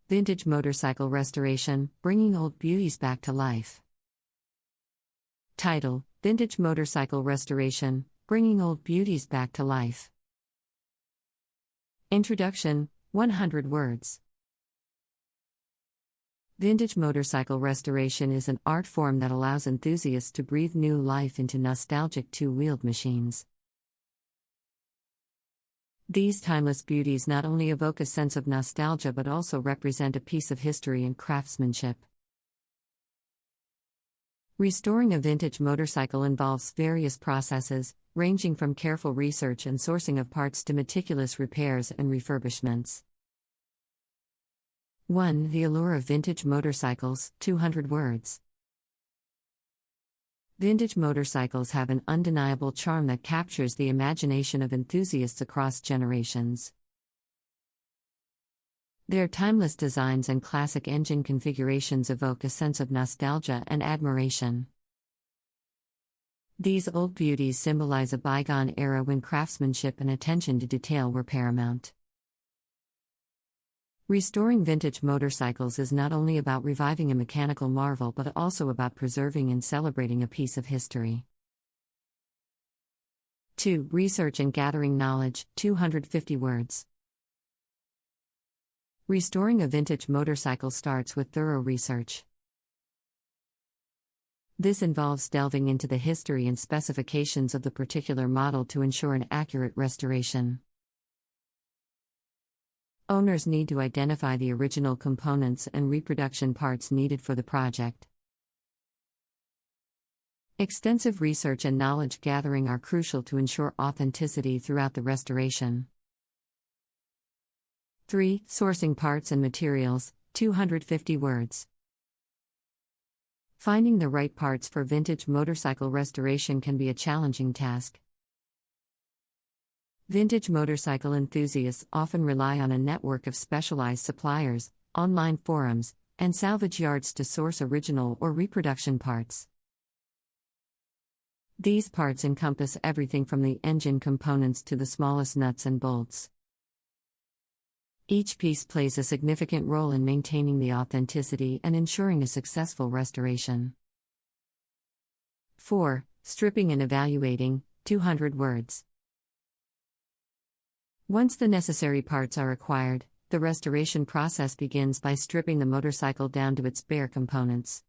Vintage motorcycle restoration, bringing old beauties back to life. Title: Vintage motorcycle restoration, bringing old beauties back to life. Introduction: 100 words. Vintage motorcycle restoration is an art form that allows enthusiasts to breathe new life into nostalgic two-wheeled machines. These timeless beauties not only evoke a sense of nostalgia but also represent a piece of history and craftsmanship. Restoring a vintage motorcycle involves various processes, ranging from careful research and sourcing of parts to meticulous repairs and refurbishments. 1. The allure of vintage motorcycles, 200 words. Vintage motorcycles have an undeniable charm that captures the imagination of enthusiasts across generations. Their timeless designs and classic engine configurations evoke a sense of nostalgia and admiration. These old beauties symbolize a bygone era when craftsmanship and attention to detail were paramount. Restoring vintage motorcycles is not only about reviving a mechanical marvel but also about preserving and celebrating a piece of history. 2. Research and gathering knowledge, 250 words. Restoring a vintage motorcycle starts with thorough research. This involves delving into the history and specifications of the particular model to ensure an accurate restoration. Owners need to identify the original components and reproduction parts needed for the project. Extensive research and knowledge gathering are crucial to ensure authenticity throughout the restoration. 3. Sourcing parts and materials, 250 words. Finding the right parts for vintage motorcycle restoration can be a challenging task. Vintage motorcycle enthusiasts often rely on a network of specialized suppliers, online forums, and salvage yards to source original or reproduction parts. These parts encompass everything from the engine components to the smallest nuts and bolts. Each piece plays a significant role in maintaining the authenticity and ensuring a successful restoration. 4. Stripping and evaluating, 200 words. Once the necessary parts are acquired, the restoration process begins by stripping the motorcycle down to its bare components.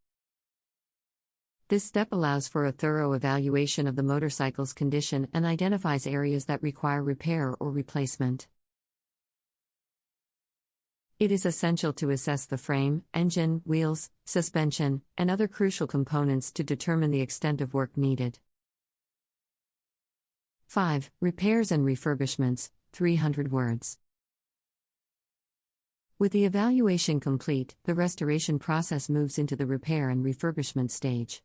This step allows for a thorough evaluation of the motorcycle's condition and identifies areas that require repair or replacement. It is essential to assess the frame, engine, wheels, suspension, and other crucial components to determine the extent of work needed. 5. Repairs and refurbishments, 300 words. With the evaluation complete, the restoration process moves into the repair and refurbishment stage.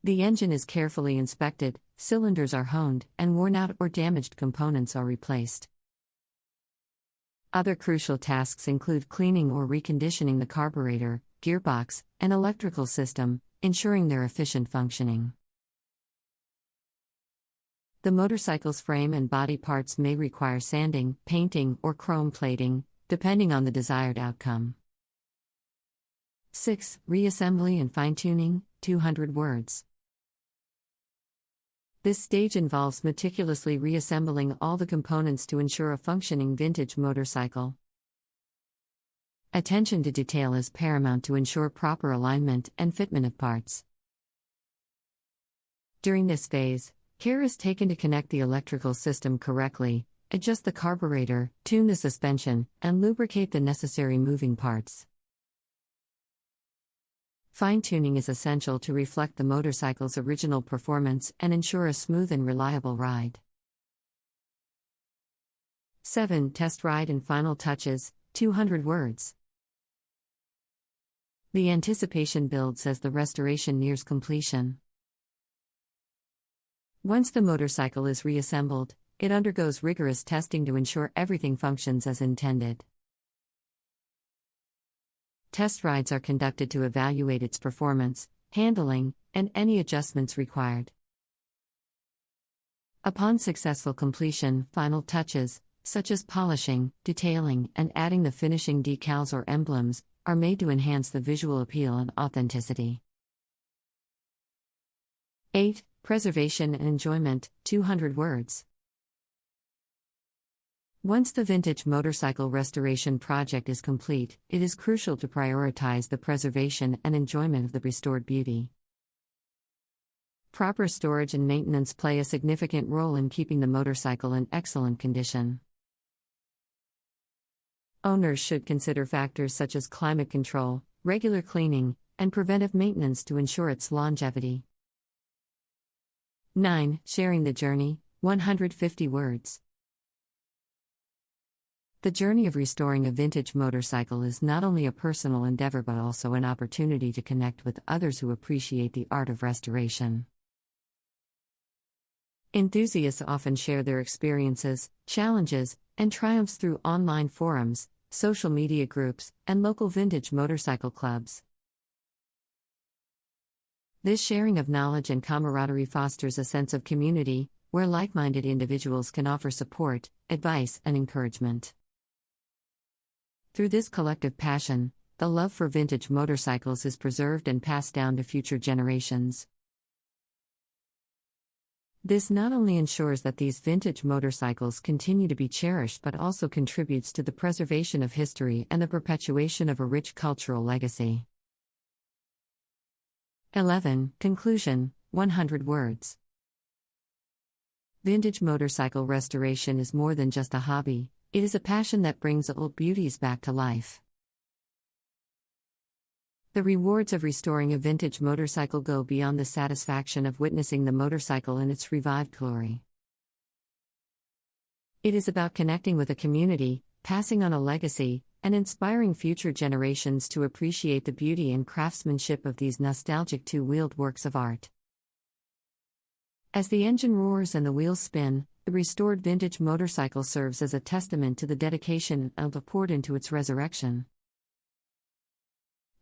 The engine is carefully inspected, cylinders are honed, and worn out or damaged components are replaced. Other crucial tasks include cleaning or reconditioning the carburetor, gearbox, and electrical system, ensuring their efficient functioning. The motorcycle's frame and body parts may require sanding, painting, or chrome plating, depending on the desired outcome. 6. Reassembly and fine-tuning, 200 words. This stage involves meticulously reassembling all the components to ensure a functioning vintage motorcycle. Attention to detail is paramount to ensure proper alignment and fitment of parts. During this phase, care is taken to connect the electrical system correctly, adjust the carburetor, tune the suspension, and lubricate the necessary moving parts. Fine-tuning is essential to reflect the motorcycle's original performance and ensure a smooth and reliable ride. 7. Test ride and final touches, 200 words. The anticipation builds as the restoration nears completion. Once the motorcycle is reassembled, it undergoes rigorous testing to ensure everything functions as intended. Test rides are conducted to evaluate its performance, handling, and any adjustments required. Upon successful completion, final touches, such as polishing, detailing, and adding the finishing decals or emblems, are made to enhance the visual appeal and authenticity. 8. Preservation and enjoyment, 200 words. Once the vintage motorcycle restoration project is complete, it is crucial to prioritize the preservation and enjoyment of the restored beauty. Proper storage and maintenance play a significant role in keeping the motorcycle in excellent condition. Owners should consider factors such as climate control, regular cleaning, and preventive maintenance to ensure its longevity. 9. Sharing the journey, 150 words. The journey of restoring a vintage motorcycle is not only a personal endeavor but also an opportunity to connect with others who appreciate the art of restoration. Enthusiasts often share their experiences, challenges, and triumphs through online forums, social media groups, and local vintage motorcycle clubs. This sharing of knowledge and camaraderie fosters a sense of community, where like-minded individuals can offer support, advice, and encouragement. Through this collective passion, the love for vintage motorcycles is preserved and passed down to future generations. This not only ensures that these vintage motorcycles continue to be cherished but also contributes to the preservation of history and the perpetuation of a rich cultural legacy. 11. Conclusion, 100 words. Vintage motorcycle restoration is more than just a hobby, it is a passion that brings old beauties back to life. The rewards of restoring a vintage motorcycle go beyond the satisfaction of witnessing the motorcycle in its revived glory. It is about connecting with a community, passing on a legacy, and inspiring future generations to appreciate the beauty and craftsmanship of these nostalgic two-wheeled works of art. As the engine roars and the wheels spin, the restored vintage motorcycle serves as a testament to the dedication and love poured into its resurrection.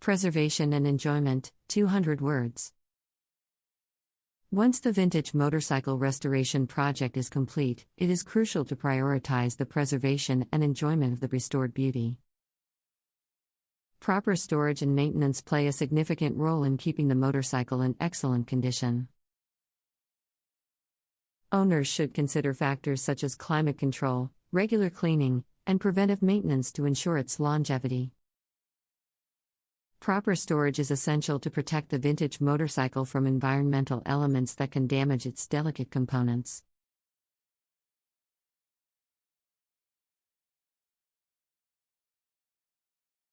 Preservation and enjoyment, 200 words. Once the vintage motorcycle restoration project is complete, it is crucial to prioritize the preservation and enjoyment of the restored beauty. Proper storage and maintenance play a significant role in keeping the motorcycle in excellent condition. Owners should consider factors such as climate control, regular cleaning, and preventive maintenance to ensure its longevity. Proper storage is essential to protect the vintage motorcycle from environmental elements that can damage its delicate components.